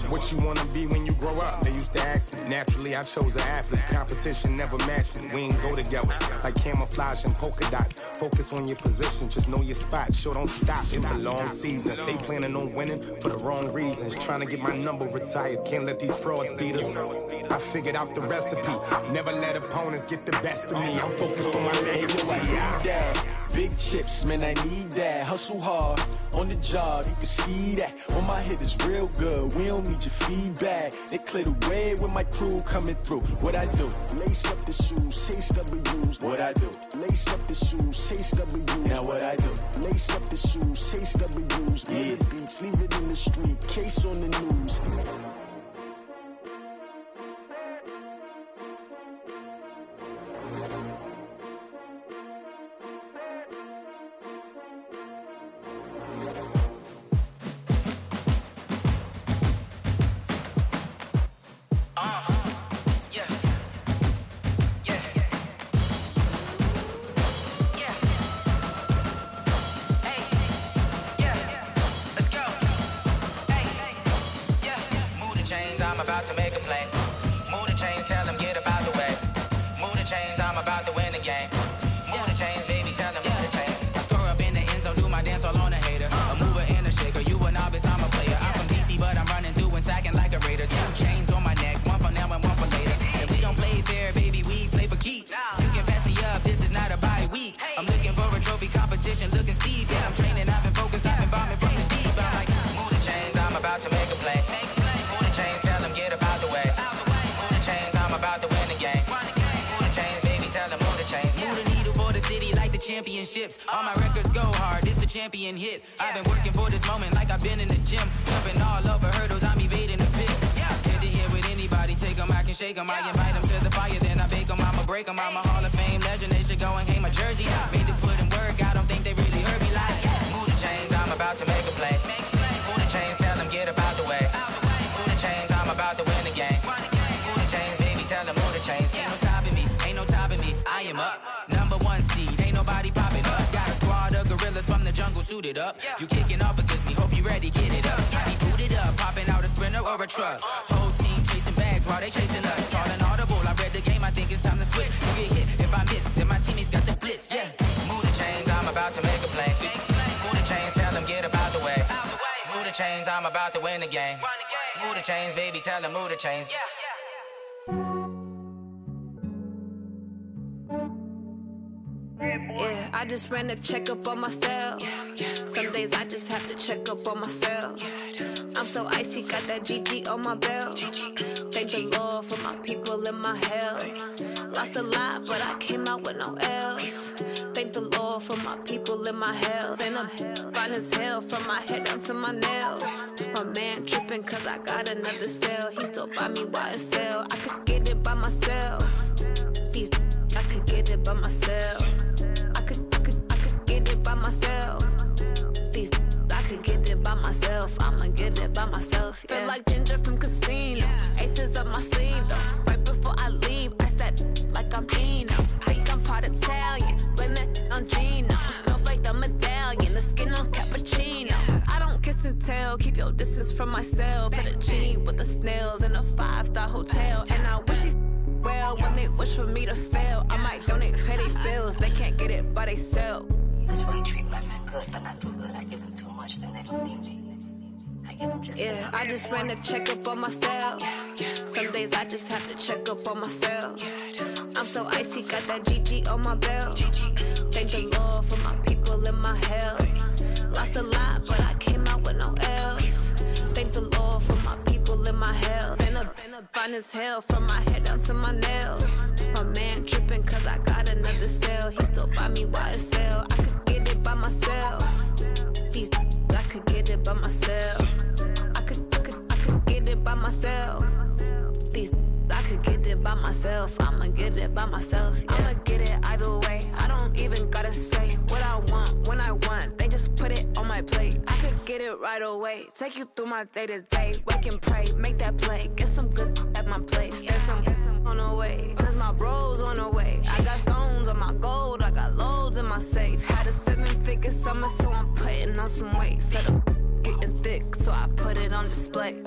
What you wanna be when you grow up? They used to ask me. Naturally, I chose an athlete. Competition never matched me. We ain't go together like camouflage and polka dots. Focus on your position, just know your spot. Sure, don't stop. It's a long season. They planning on winning for the wrong reasons. Trying to get my number retired. Can't let these frauds beat us. I figured out the recipe. Never let opponents get the best of me. I'm focused on my legacy. I need that. Big chips, man, I need that. Hustle hard, on the job, you can see that. On my hit is real good, we don't need your feedback. They clear the way with my crew coming through. What I do? Lace up the shoes, chase W's. What I do? Lace up the shoes, chase W's. Now what I do? Lace up the shoes, chase W's. Yeah, beats, leave it in the street, case on the news. chains, I'm about to make a play. Move the chains, tell them get about the way. Move the chains, I'm about to win the game. Move the chains, baby, tell them move the chains. I score up in the end zone, do my dance all on a hater. A mover and a shaker, you a novice, I'm a player. I'm from DC, but I'm running through and sacking like a raider. 2 chains on my neck, one for now and one for later. And we don't play fair, baby, we play for keeps. You can pass me up, this is not a bye week. I'm looking for a trophy competition, looking steep. Yeah, I'm training, I've been focused, I've been bombing from the deep. But I'm like, move the chains, I'm about to make a play. Move the chains, tell them get about the way. Move the chains, I'm about to win the game. Move the chains, baby, tell them move the chains. Move the needle for the city like the championships. All my records go hard, this a champion hit. I've been working for this moment like I've been in the gym. Jumping all over hurdles, I'm evading the pit. Hit to hit with anybody, take them, I can shake them. I invite them to the fire, then I bake them, I'ma break them. I'm a Hall of Fame legend, they should go and hang my jersey. Made to put in work, I don't think they really heard me like. Move the chains, I'm about to make a play. Move the chains, tell them get about the way. Move the chains, I'm about to win the game. Move the chains, baby, tell them move the chains. Ain't no stopping me, ain't no topping me, I am up. Number 1 seed, ain't nobody popping up. Got a squad of gorillas from the jungle suited up. You kicking off against me, hope you ready, get it up. I be booted up, popping out a sprinter or a truck. Whole team chasing bags while they chasing us. Calling audible, I read the game, I think it's time to switch. You get hit, if I miss, then my teammates got the blitz, yeah. Move the chains, I'm about to make a play. Move the chains, tell them get about the way. Move the chains, I'm about to win the game. Move the chains, baby, tell them move the chains. Yeah, I just ran a checkup on myself. Some days I just have to check up on myself. I'm so icy, got that GG on my belt. Thank the Lord for my people in my health. Lost a lot, but I came out with no L's. Thank the Lord for my people in my health. And I'm fine as hell from my head down to my nails. My man tripping cause I got another cell. He still buy me YSL. I could get it by myself. I could get it by myself. I could get it by myself. I could get it by myself. I'ma get it by myself. Yeah. Feel like Ginger from Casino. Aces up my sleeve though. Right before I leave, I said like I'm Dino. Think I'm part Italian. Blame that on Gino. Snowflake the medallion. The skin on cappuccino. I don't kiss and tell. Keep your distance from myself. At a genie with the snails in a 5-star hotel. And I wish he's well when they wish for me to fail. I might donate petty bills. They can't get it by they sell. That's why you treat my men good, but not too good. I give them too much, then they don't need me. I give them just yeah, I just ran a checkup on myself. Some days I just have to check up on myself. I'm so icy, got that GG on my belt. Thank the Lord for my people in my health. Lost a lot, but I came out with no L's. Thank the Lord for my people in my health. And I'm fine as hell from my head down to my nails. My man tripping cause I got another cell. He still buy me YSL. I could get it by myself. I could get it by myself. I could get it by myself. I could get it by myself. I'ma get it by myself. Yeah. I'ma get it either way. I don't even gotta say what I want when I want. They just put it on my plate. I could get it right away. Take you through my day to day. Wake and pray, make that play. Get some good at my place. There's some on the way. Cause my bros on the way. I got stones on my gold. I got loads in my safe. Had a 7-figure summer, so I'm putting on some weight. Set up getting thick, so I put it on display.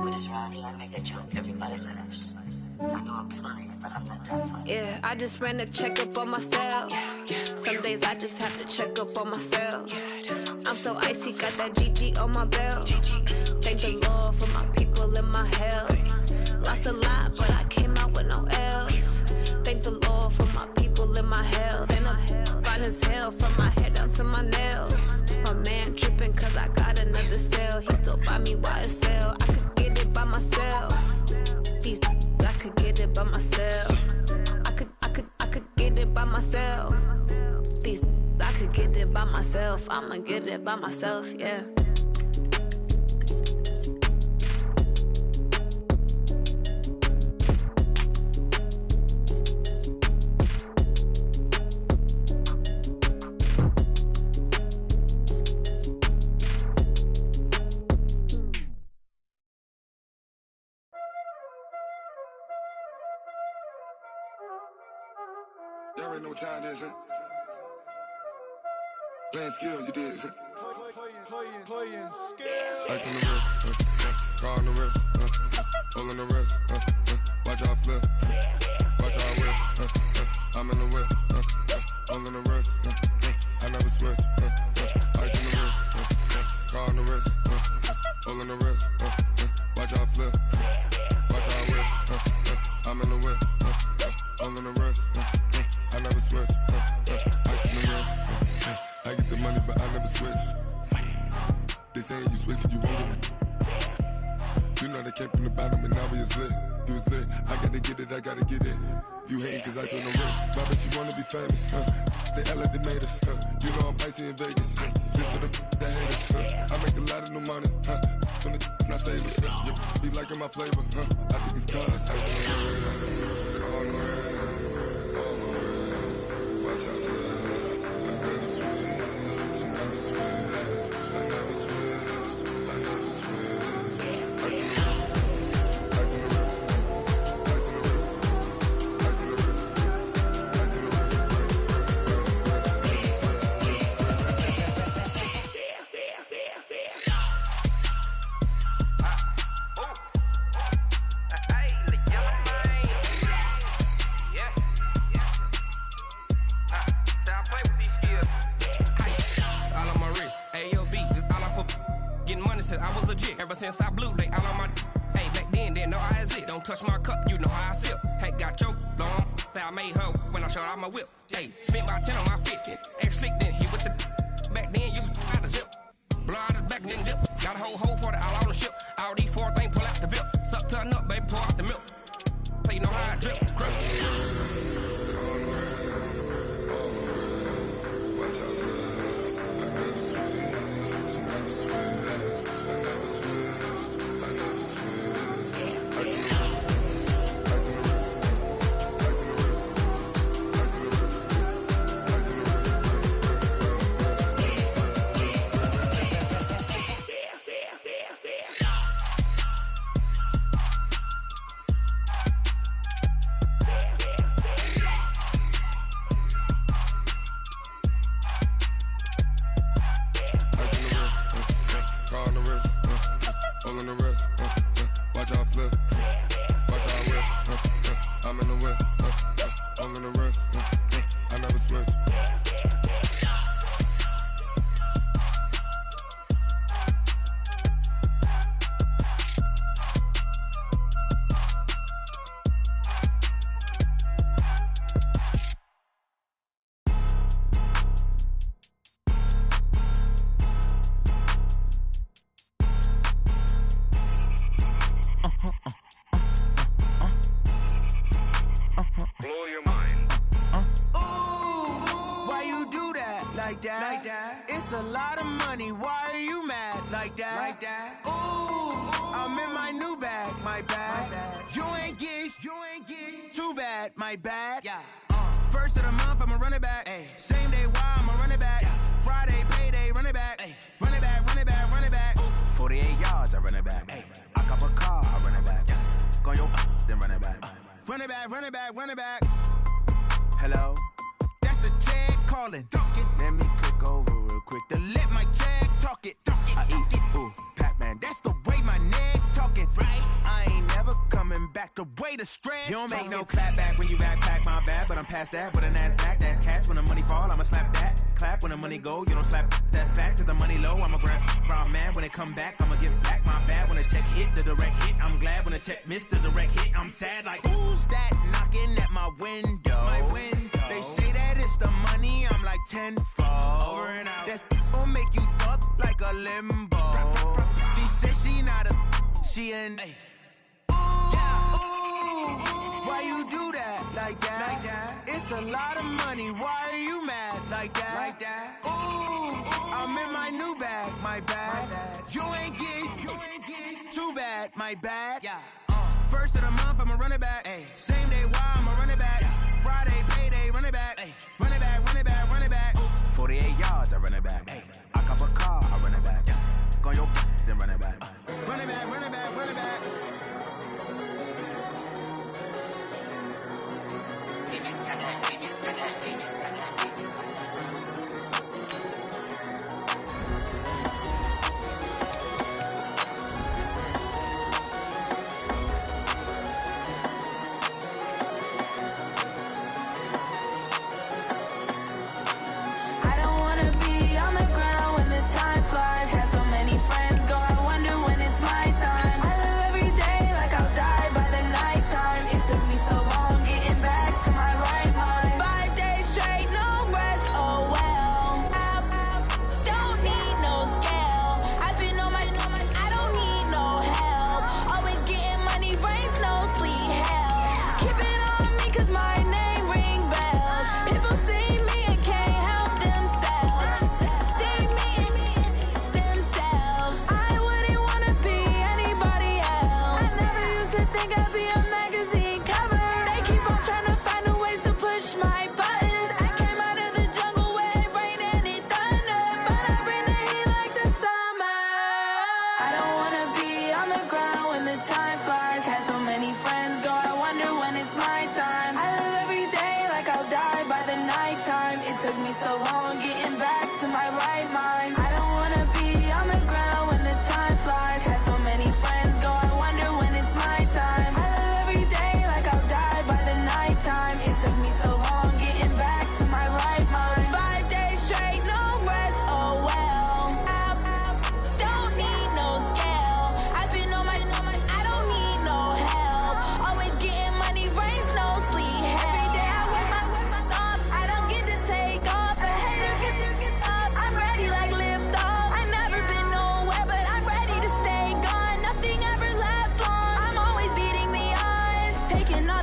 With this round here, I make a joke. Everybody laughs. I know I'm funny, but I'm not that funny. Yeah, I just ran a checkup on myself. Some days I just have to check up on myself. I'm so icy, got that GG on my belt. Thank the Lord for my people in my health. Lost a lot, but I came out with no L's. Thank the Lord for my people in my health. And I'm fine as hell from my head down to my nails. My man tripping cause I got another cell. He still buy me YSL. I could get it by myself. I could get it by myself. I could get it by myself. I could get it by myself. I'ma get it by myself, yeah. Y'all already know what time it is, huh? Playing skills, you did. Playing skills. Ice on the wrist, car on the wrist, all in the wrist. Watch how I flip. Watch how I whip. I'm in the whip. All in the wrist. I never switch. Ice in the wrist. Car on the wrist. All in the wrist. Watch how I flip. Watch how I whip. I'm in the whip. All in the wrist. I never switch. Ice in the wrist. I get the money, but I never switch. They saying you switch, you won't get it. You know they came from the bottom and now we is lit. You was lit. I gotta get it, I gotta get it. You hating cause ice on the wrist. Why bet you wanna be famous? They act like they made us. You know I'm icy in Vegas. This for the haters. I make a lot of new money. When it's not savers. You be liking my flavor. I think it's cause ice on the wrist. On the wrist. On the wrist. Watch out for this. I never switch. I never switch. I never switch. I never switch. Ice in the wrist. Ice in the wrist. Ice in the wrist. Ice in the wrist. Ice in the wrist. I was legit. Ever since I blew, they all on my hey, back then, didn't know I exist. Don't touch my cup, you know how I sip. Hey, got your long, say I made her when I showed out my whip. Hey, spent about 10 on my 50. Ex-slick, then hit with the back then, used to out the zip. Blow out his back, then dip. Got a whole party all on the ship. All these 4 things, pull out the VIP. Suck, turn up, baby, pour out the milk. So you know how I drip. Crush. Watch out for this. I never switch. I never switch. I never switch. I never switch. Ice in the wrist. Ice in the wrist. Ice in the wrist. Ice in the wrist. Ice in the wrist. Watch how I flip. Watch how I whip. I'm in the whip. All in the wrist. I never switch. It's a lot of money, why are you mad like that? Ooh, I'm in my new bag, my bad. You ain't get too bad, my bad. Yeah. First of the month, I'ma run it back. Ay. Same day, why I'ma run it back. Yeah. Friday, payday, run it back. Ay. Run it back, run it back, run it back. Ooh. 48 yards, I run it back. Ay. I cop a car, I run it back. Yeah. Go your then run it back. Run it back, run it back, run it back. Hello? That's the Jag calling. Let me click over real quick to let my Jag talk it. I eat it, ooh, Pac-Man. That's the way my neck talking. Right? I ain't never coming back the way the stress. You don't make no clap back when you backpack, my bad, but I'm past that. With a NASDAQ, that's cash. When the money fall, I'ma slap that. Clap when the money go, you don't slap. That's facts. If the money low, I'ma grab brown man. When it come back, I'ma give back my bad. When the check hit, the direct hit. I'm glad when the check missed the direct hit. I'm sad like, who's that knocking at my window? My window. They say that it's the money, I'm like tenfold. Over and out. That's gon' make you up like a limbo. She said she not a, she an. Ooh, why you do that like that? It's a lot of money, why are you mad like that? Ooh, I'm in my new bag, my bad. You ain't get too bad, my bad. Yeah. First of the month, I'ma run it back. Ay. Same day, why I'ma run it back. Friday, payday, run it back. Ay. Run it back, run it back, run it back. 48 yards, I run it back. Ay. I cop a car, I run it back. Go your then run it back. Run it back, run it back, run it back.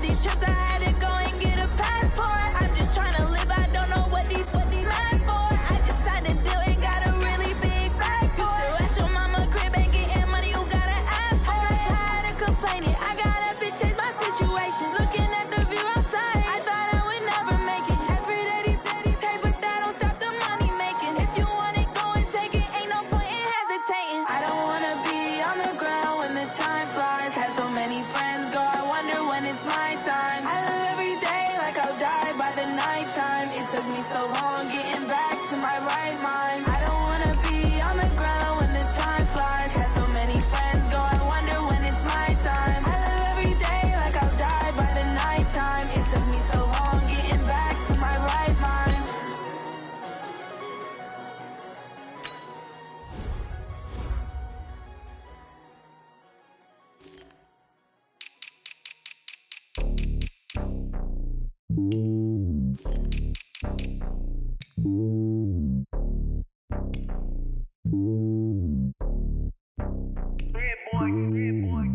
these trips, I had to go and get a passport. I'm just trying to live, I don't know what these mad for. I just signed a deal and got a really big bag for it. Still at your mama crib and getting money, you gotta ask for it. I'm tired of complaining, I gotta bitch change my situation. Looking at the view outside, I thought I would never make it. Every day they take, but that don't stop the money making. If you want it, go and take it, ain't no point in hesitating. I don't wanna be on the ground when the time flies. Had so many friends go, I wonder when it's my time. I live every day like I'll die by the nighttime. It took me so long getting back to my right mind. I don't wanna be on the ground when the time flies. Had so many friends go, I wonder when it's my time. I live every day like I'll die by the nighttime. It took me so long getting back to my right mind.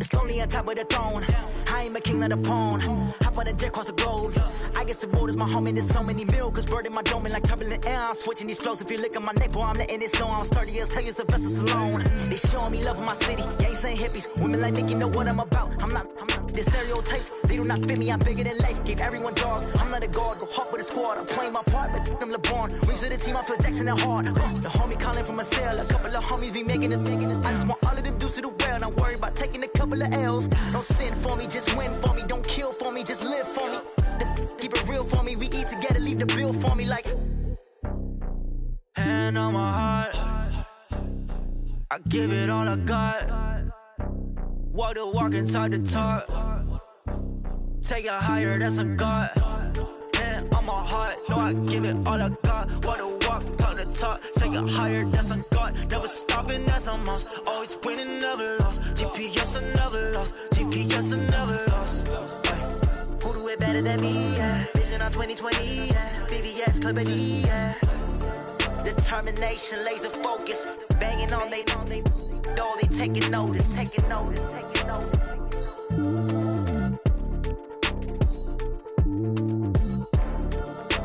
It's lonely on top of the throne. I ain't a king, not a pawn. Hop on a jet across the globe. I guess the world is my home and there's so many milkers birding my dome and like turbulent air. I'm switching these flows. If you look at my neck, boy, I'm letting it snow. I'm sturdy as hell, Sylvester Stallone. They showing me love in my city. Gangs ain't hippies. Women like Nicky know what I'm about. I'm not the stereotypes. They do not fit me. I'm bigger than life. Gave everyone jobs. I'm not a guard. Go hard with a squad. I'm playing my part, but them LeBron. Rings to the team. I feel Jackson and hard. The homie calling from a cell. A couple of homies be making it. I just want all of them dudes to the well. Not worry about taking a couple of L's. Don't sin for me, just win for me. Don't kill for me, just live for me. Keep it real for me. We eat together, leave the bill for me like. Hand on my heart, I give it all I got. Walk the walk and talk the talk. Take it higher, that's a God. Hand on my heart, no, I give it all I got. Walk the walk, talk the talk. Take it higher, that's a God. Never stopping, that's a must. Always winning, never lost. GPS, I never lost. GPS, I never lost. Who do it better than me? Yeah. Vision on 2020. Yeah. VVS, Clippity. Yeah. Determination, laser focus. Banging on they door, they taking notice. Taking notice. Taking notice.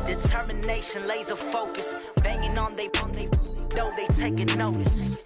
Determination, laser focus. Banging on they door, they taking notice.